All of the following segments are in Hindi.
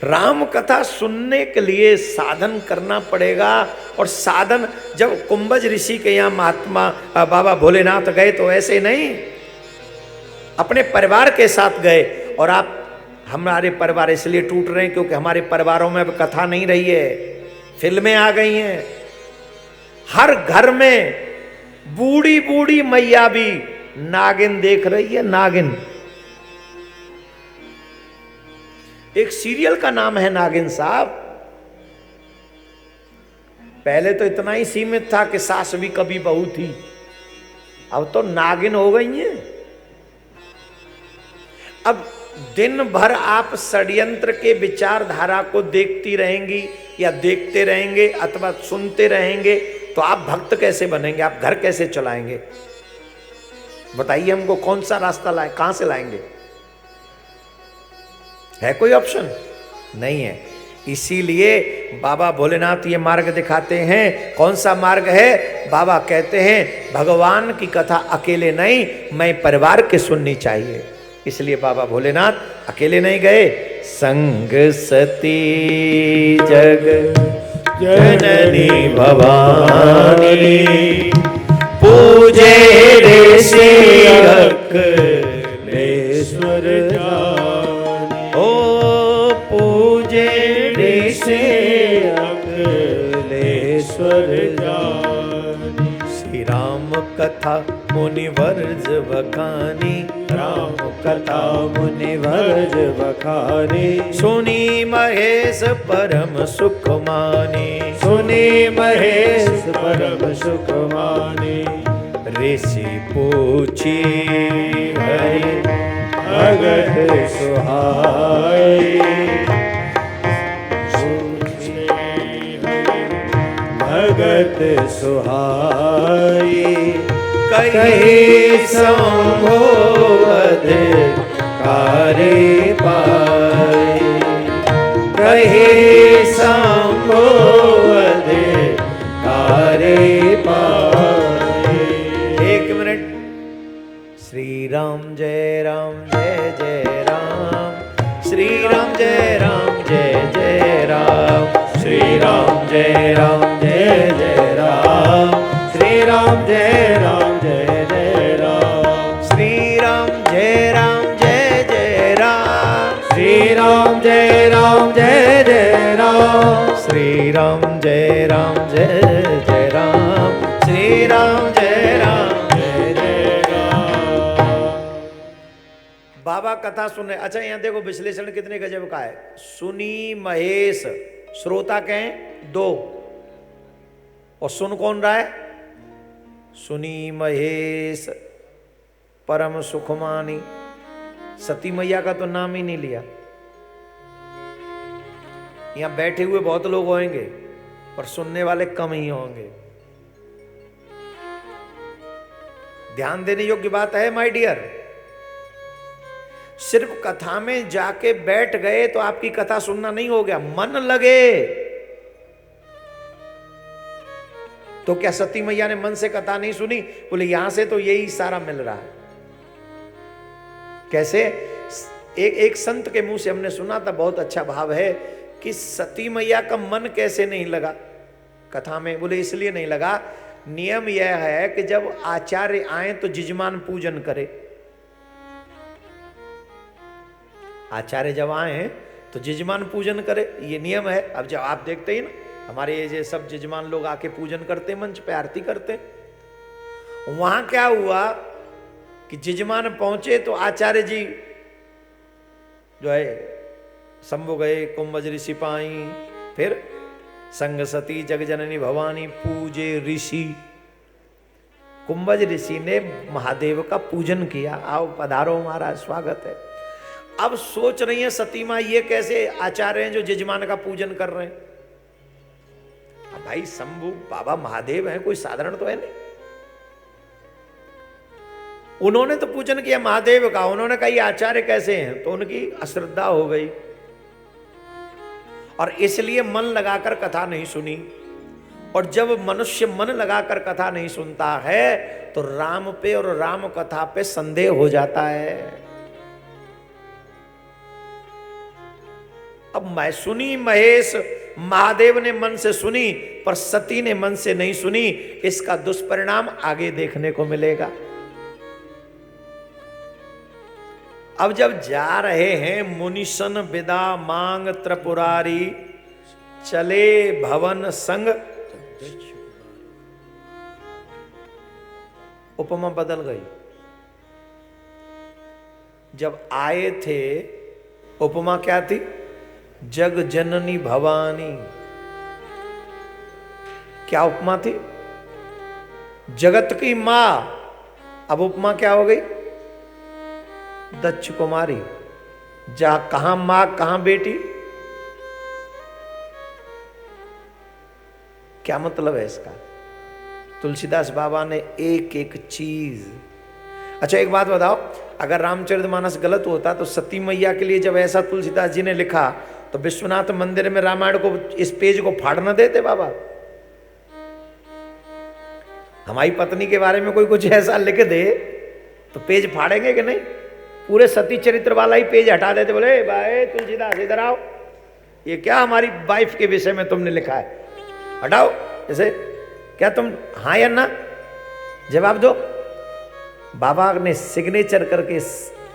राम कथा सुनने के लिए साधन करना पड़ेगा। और साधन, जब कुंभज ऋषि के यहाँ महात्मा बाबा भोलेनाथ गए तो ऐसे नहीं, अपने परिवार के साथ गए। और आप, हमारे परिवार इसलिए टूट रहे हैं क्योंकि हमारे परिवारों में अब कथा नहीं रही है, फिल्में आ गई हैं। हर घर में बूढ़ी बूढ़ी मैया भी नागिन देख रही है, नागिन। एक सीरियल का नाम है नागिन साहब। पहले तो इतना ही सीमित था कि सास भी कभी बहू थी, अब तो नागिन हो गई हैं। अब दिन भर आप षड्यंत्र के विचारधारा को देखती रहेंगी या देखते रहेंगे अथवा सुनते रहेंगे, तो आप भक्त कैसे बनेंगे, आप घर कैसे चलाएंगे? बताइए हमको, कौन सा रास्ता लाए, कहां से लाएंगे? है कोई ऑप्शन? नहीं है। इसीलिए बाबा भोलेनाथ ये मार्ग दिखाते हैं। कौन सा मार्ग है? बाबा कहते हैं भगवान की कथा अकेले नहीं, मैं परिवार के सुननी चाहिए। इसलिए बाबा भोलेनाथ अकेले नहीं गए, संग सती जग जननी भवानी, पूजे ऋषि अखिलेश्वर जानी। ओ पूजे ऋषि अखिलेश्वर जानी। श्री राम कथा मुनिवर्ज बखानी, राम कथा मुनिवर्ज बखानी। सुनी महेश परम सुख मानी, सुनी महेश परम सुख मानी। ऋषि पूछी हरि भगत सुहाई, भगत सुहाई। कही शंभो अधिकारी पाई, कही शंभो अधिकारी पाई। एक मिनट। श्री राम जय राम जय जय राम, श्री राम जय राम जय जय राम, श्री राम जय राम जय जय राम, श्री राम जय राम जय जय राम, श्री राम जय राम जय जय राम, श्री राम जय राम जय जय राम, श्री राम जय राम जय जय राम, श्री राम जय राम जय जय राम। बाबा कथा सुन रहे। अच्छा यहाँ देखो विश्लेषण कितने गजब का है। सुनी महेश, श्रोता कहें दो, और सुन कौन रहा है? सुनी महेश परम सुखमानी। सती मैया का तो नाम ही नहीं लिया। यहां बैठे हुए बहुत लोग होंगे पर सुनने वाले कम ही होंगे। ध्यान देने योग्य बात है माय डियर। सिर्फ कथा में जाके बैठ गए तो आपकी कथा सुनना नहीं हो गया, मन लगे। तो क्या सती मैया ने मन से कथा नहीं सुनी? बोले यहां से तो यही सारा मिल रहा है। कैसे? एक संत के मुंह से हमने सुना था, बहुत अच्छा भाव है कि सती मैया का मन कैसे नहीं लगा कथा में। बोले इसलिए नहीं लगा, नियम यह है कि जब आचार्य आए तो जिजमान पूजन करे। आचार्य जब आए तो जिजमान पूजन करे, ये नियम है। अब जब आप देखते ही ना, हमारे ये सब जिजमान लोग आके पूजन करते, मंच पे आरती करते। वहां क्या हुआ कि जिजमान पहुंचे तो आचार्य जी जो है शंभु गए, कुंभज ऋषि पाई, फिर संग सती जगजननी भवानी, पूजे ऋषि। कुंभज ऋषि ने महादेव का पूजन किया। आओ पधारो महाराज, स्वागत है। अब सोच रही है सती मां ये कैसे आचार्य हैं जो जजमान का पूजन कर रहे हैं। अब भाई शंभु बाबा महादेव हैं, कोई साधारण तो है नहीं। उन्होंने तो पूजन किया महादेव का, उन्होंने कहा ये आचार्य कैसे हैं, तो उनकी अश्रद्धा हो गई और इसलिए मन लगाकर कथा नहीं सुनी। और जब मनुष्य मन लगाकर कथा नहीं सुनता है तो राम पे और राम कथा पे संदेह हो जाता है। अब मैं सुनी महेश, महादेव ने मन से सुनी पर सती ने मन से नहीं सुनी। इसका दुष्परिणाम आगे देखने को मिलेगा। अब जब जा रहे हैं मुनिशन विदा मांग त्रिपुरारी, चले भवन संग, उपमा बदल गई। जब आए थे उपमा क्या थी? जग जननी भवानी। क्या उपमा थी? जगत की मां। अब उपमा क्या हो गई? दक्ष कुमारी। जा कहां मां कहां बेटी? क्या मतलब है इसका? तुलसीदास बाबा ने एक एक चीज। अच्छा एक बात बताओ, अगर रामचरितमानस गलत होता तो सती मैया के लिए जब ऐसा तुलसीदास जी ने लिखा तो विश्वनाथ मंदिर में रामायण को इस पेज को फाड़ न देते बाबा? हमारी पत्नी के बारे में कोई कुछ ऐसा लिख दे तो पेज फाड़ेंगे कि नहीं? पूरे सती चरित्र वाला ही पेज हटा देते, बोले भाई तुलसीदास इधर आओ, ये क्या हमारी वाइफ के विषय में तुमने लिखा है, हटाओ इसे। क्या तुम हाँ या ना जवाब दो। बाबा ने सिग्नेचर करके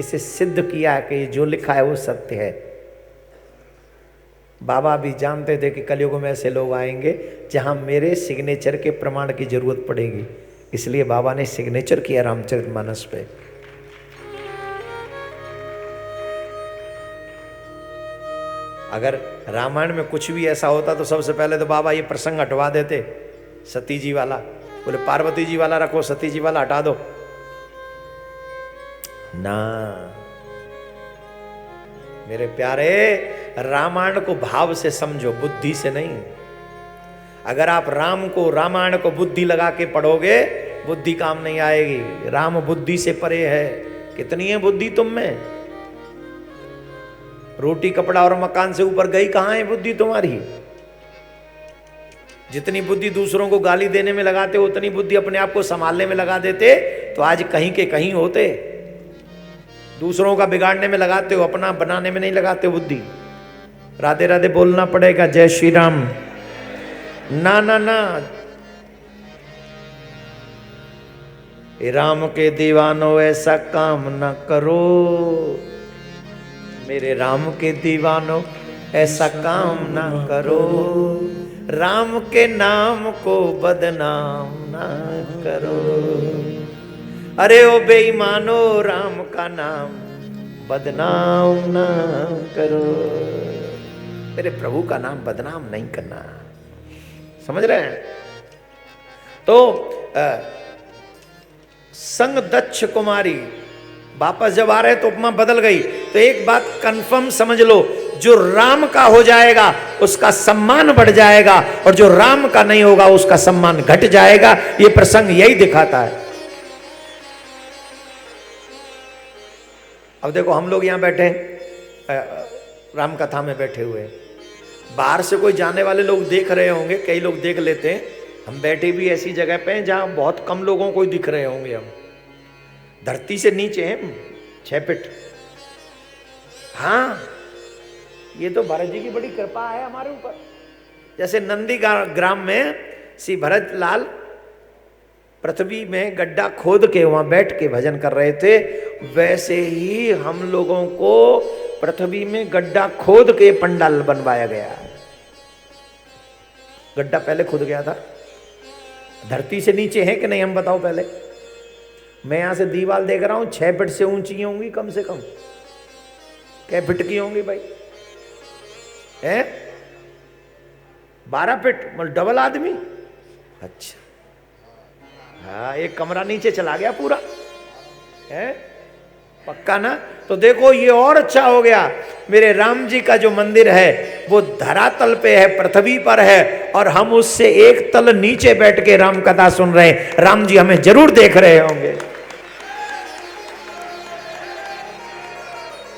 इसे सिद्ध किया कि जो लिखा है वो सत्य है। बाबा भी जानते थे कि कलयुग में ऐसे लोग आएंगे जहां मेरे सिग्नेचर के प्रमाण की जरूरत पड़ेगी, इसलिए बाबा ने सिग्नेचर किया रामचरितमानस पे। अगर रामायण में कुछ भी ऐसा होता तो सबसे पहले तो बाबा ये प्रसंग हटवा देते, सती जी वाला। बोले पार्वती जी वाला रखो, सती जी वाला हटा दो ना। मेरे प्यारे, रामायण को भाव से समझो, बुद्धि से नहीं। अगर आप राम को रामायण को बुद्धि लगा के पढ़ोगे, बुद्धि काम नहीं आएगी। राम बुद्धि से परे है। कितनी है बुद्धि तुम में? रोटी कपड़ा और मकान से ऊपर गई कहां है बुद्धि तुम्हारी? जितनी बुद्धि दूसरों को गाली देने में लगाते हो उतनी बुद्धि अपने आप को संभालने में लगा देते तो आज कहीं के कहीं होते। दूसरों का बिगाड़ने में लगाते हो, अपना बनाने में नहीं लगाते बुद्धि। राधे राधे बोलना पड़ेगा, जय श्री राम। ना ना ना, राम के दीवानों ऐसा काम ना करो, मेरे राम के दीवानों ऐसा काम ना करो, राम के नाम को बदनाम ना करो। अरे ओ बेईमानो, राम का नाम बदनाम ना करो। मेरे प्रभु का नाम बदनाम नहीं करना। समझ रहे हैं? तो संग दक्ष कुमारी, वापस जब आ रहे तो उपमा बदल गई। तो एक बात कंफर्म समझ लो, जो राम का हो जाएगा उसका सम्मान बढ़ जाएगा, और जो राम का नहीं होगा उसका सम्मान घट जाएगा। ये प्रसंग यही दिखाता है। अब देखो, हम लोग यहां बैठे राम कथा में बैठे हुए, बाहर से कोई जाने वाले लोग देख रहे होंगे, कई लोग देख लेते हैं। हम बैठे भी ऐसी जगह पे हैं जहां बहुत कम लोगों को दिख रहे होंगे। हम धरती से नीचे हैं 6 फीट। हाँ, ये तो भरत जी की बड़ी कृपा है हमारे ऊपर। जैसे नंदी ग्राम में श्री भरत लाल पृथ्वी में गड्ढा खोद के वहां बैठ के भजन कर रहे थे, वैसे ही हम लोगों को पृथ्वी में गड्ढा खोद के पंडाल बनवाया गया। गड्ढा पहले खुद गया था, धरती से नीचे है कि नहीं हम बताओ पहले। मैं यहां से दीवार देख रहा हूं 6 फीट से ऊंची होंगी कम से कम। क्या फीट की होंगी भाई? है 12 फीट, मतलब डबल आदमी। अच्छा, हाँ, एक कमरा नीचे चला गया पूरा है, पक्का ना? तो देखो ये और अच्छा हो गया। मेरे राम जी का जो मंदिर है वो धरातल पे है, पृथ्वी पर है, और हम उससे एक तल नीचे बैठ के राम कथा सुन रहे हैं। राम जी हमें जरूर देख रहे होंगे।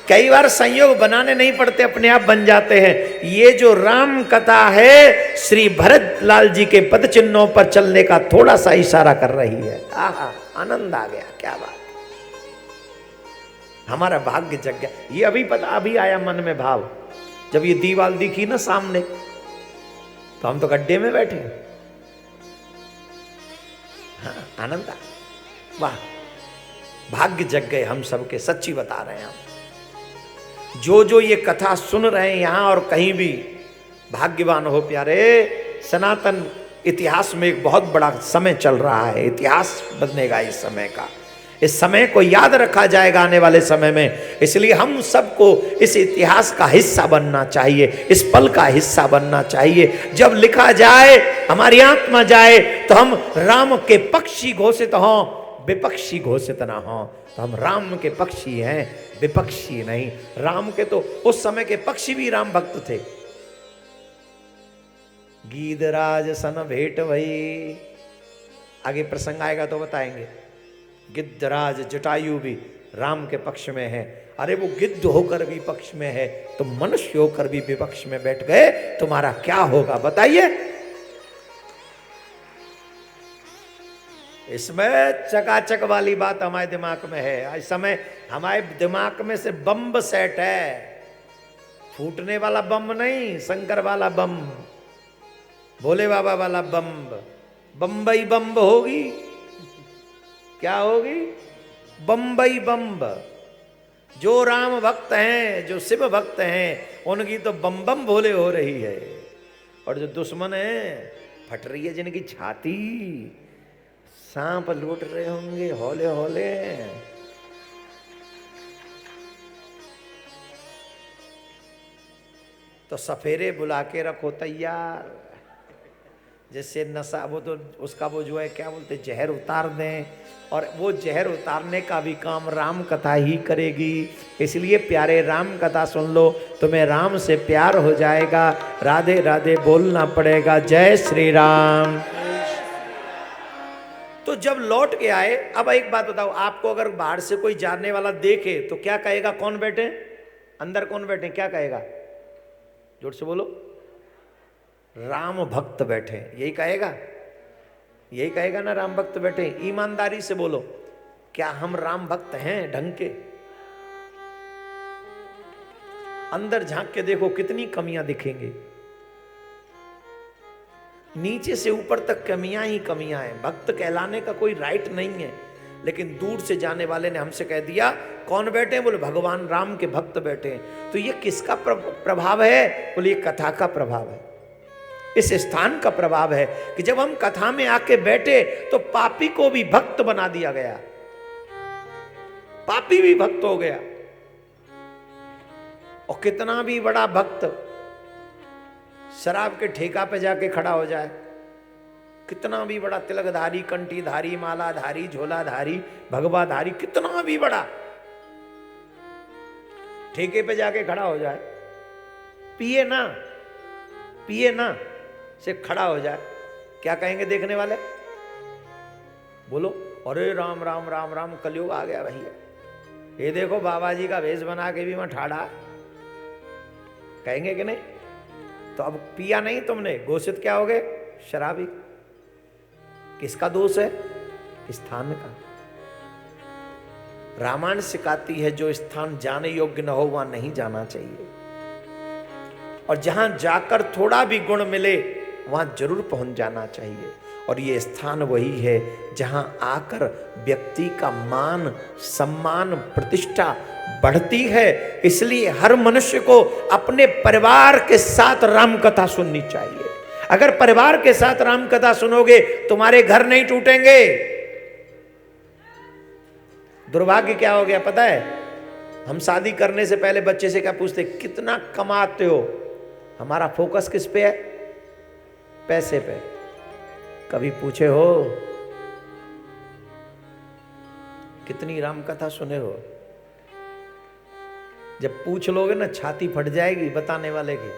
कई बार संयोग बनाने नहीं पड़ते, अपने आप बन जाते हैं। ये जो राम कथा है श्री भरत लाल जी के पद चिन्हों पर चलने का थोड़ा सा इशारा कर रही है। आहा, आनंद आ गया, क्या बात, हमारा भाग्य जग गया। ये अभी पता, अभी आया मन में भाव। जब ये दीवार दिखी ना सामने, तो हम तो गड्ढे में बैठे। हाँ, आनंद आ, वाह, भाग्य जग गए हम सबके, सच्ची बता रहे हैं हम। जो ये कथा सुन रहे हैं यहां और कहीं भी, भाग्यवान हो प्यारे। सनातन इतिहास में एक बहुत बड़ा समय चल रहा है, इतिहास बदलेगा इस समय का। इस समय को याद रखा जाएगा आने वाले समय में, इसलिए हम सबको इस इतिहास का हिस्सा बनना चाहिए, इस पल का हिस्सा बनना चाहिए। जब लिखा जाए, हमारी आत्मा जाए, तो हम राम के पक्षी घोषित हों, विपक्षी घोषित ना हो। तो हम राम के पक्षी हैं, विपक्षी नहीं। राम के तो उस समय के पक्षी भी राम भक्त थे। गीधराज सन भेंट भई, आगे प्रसंग आएगा तो बताएंगे। गिद्धराज जटायु भी राम के पक्ष में है। अरे वो गिद्ध होकर भी पक्ष में है, तो मनुष्य होकर भी विपक्ष में बैठ गए, तुम्हारा क्या होगा बताइए। इसमें चकाचक वाली बात हमारे दिमाग में है। इस समय हमारे दिमाग में से बम सेट है, फूटने वाला बम नहीं, शंकर वाला बम, भोले बाबा वाला बम। बम्बई बम्ब होगी, क्या होगी? बम्बई बम्ब। जो राम भक्त हैं, जो शिव भक्त हैं, उनकी तो बम बम भोले हो रही है। और जो दुश्मन है, फट रही है जिनकी छाती, सांप लूट रहे होंगे हौले हौले। तो सफेरे बुला के रखो तैयार, जिससे नशा, वो तो उसका वो जो है क्या बोलते, जहर उतार दें। और वो जहर उतारने का भी काम राम कथा ही करेगी। इसलिए प्यारे, राम कथा सुन लो, तुम्हें राम से प्यार हो जाएगा। राधे राधे बोलना पड़ेगा। जय श्री राम। तो जब लौट के आए, अब एक बात बताओ, आपको अगर बाहर से कोई जानने वाला देखे तो क्या कहेगा? कौन बैठे अंदर, कौन बैठे, क्या कहेगा? जोर से बोलो। राम भक्त बैठे, यही कहेगा, यही कहेगा ना, राम भक्त बैठे। ईमानदारी से बोलो, क्या हम राम भक्त हैं ढंग के? अंदर झांक के देखो, कितनी कमियां दिखेंगी। नीचे से ऊपर तक कमियां ही कमियां हैं। भक्त कहलाने का कोई राइट नहीं है। लेकिन दूर से जाने वाले ने हमसे कह दिया, कौन बैठे? बोले भगवान राम के भक्त बैठे हैं। तो ये किसका प्रभाव है? बोले ये कथा का प्रभाव है, इस स्थान का प्रभाव है कि जब हम कथा में आके बैठे तो पापी को भी भक्त बना दिया गया, पापी भी भक्त हो गया। और कितना भी बड़ा भक्त शराब के ठेका पे जाके खड़ा हो जाए, कितना भी बड़ा तिलकधारी, कंठीधारी, मालाधारी, झोलाधारी, भगवाधारी, कितना भी बड़ा ठेके पे जाके खड़ा हो जाए, पिए ना से खड़ा हो जाए, क्या कहेंगे देखने वाले? बोलो, अरे राम राम राम राम, कलयुग आ गया भैया, ये देखो बाबा जी का वेश बना के भी मैं ठाड़ा, कहेंगे कि नहीं? तो अब पिया नहीं तुमने, घोषित क्या हो गए? शराबी। किसका दोष है? स्थान का। रामायण सिखाती है जो स्थान जाने योग्य न हो वहां नहीं जाना चाहिए, और जहां जाकर थोड़ा भी गुण मिले वहां जरूर पहुंच जाना चाहिए। और ये स्थान वही है जहां आकर व्यक्ति का मान, सम्मान, प्रतिष्ठा बढ़ती है। इसलिए हर मनुष्य को अपने परिवार के साथ राम कथा सुननी चाहिए। अगर परिवार के साथ राम कथा सुनोगे, तुम्हारे घर नहीं टूटेंगे। दुर्भाग्य क्या हो गया पता है? हम शादी करने से पहले बच्चे से क्या पूछते? कितना कमाते हो? हमारा फोकस किस पे है? पैसे पे। कभी पूछे हो कितनी राम कथा सुने हो? जब पूछ लोगे ना, छाती फट जाएगी बताने वाले की।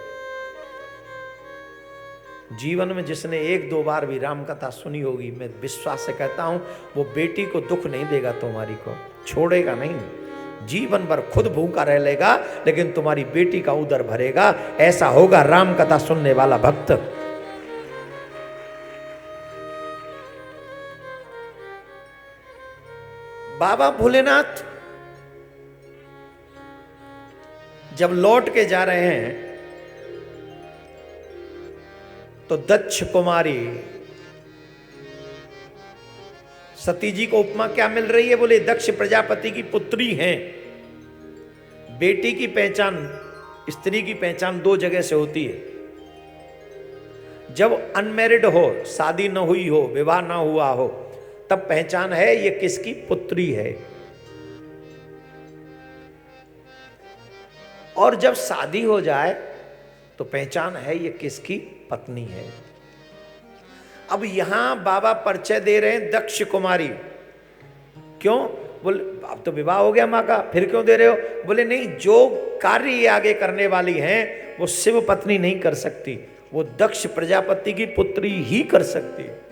जीवन में जिसने एक दो बार भी राम कथा सुनी होगी, मैं विश्वास से कहता हूं, वो बेटी को दुख नहीं देगा, तुम्हारी को छोड़ेगा नहीं, जीवन भर खुद भूखा रह लेगा, लेकिन तुम्हारी बेटी का उदर भरेगा। ऐसा होगा राम कथा सुनने वाला भक्त। बाबा भोलेनाथ जब लौट के जा रहे हैं तो दक्ष कुमारी, सती जी को उपमा क्या मिल रही है? बोले दक्ष प्रजापति की पुत्री हैं। बेटी की पहचान, स्त्री की पहचान दो जगह से होती है। जब अनमैरिड हो, शादी न हुई हो, विवाह ना हुआ हो, तब पहचान है ये किसकी पुत्री है। और जब शादी हो जाए तो पहचान है ये किसकी पत्नी है। अब यहां बाबा परिचय दे रहे हैं दक्ष कुमारी। क्यों? बोले अब तो विवाह हो गया मां का, फिर क्यों दे रहे हो? बोले नहीं, जो कार्य ये आगे करने वाली हैं वो शिव पत्नी नहीं कर सकती, वो दक्ष प्रजापति की पुत्री ही कर सकती है।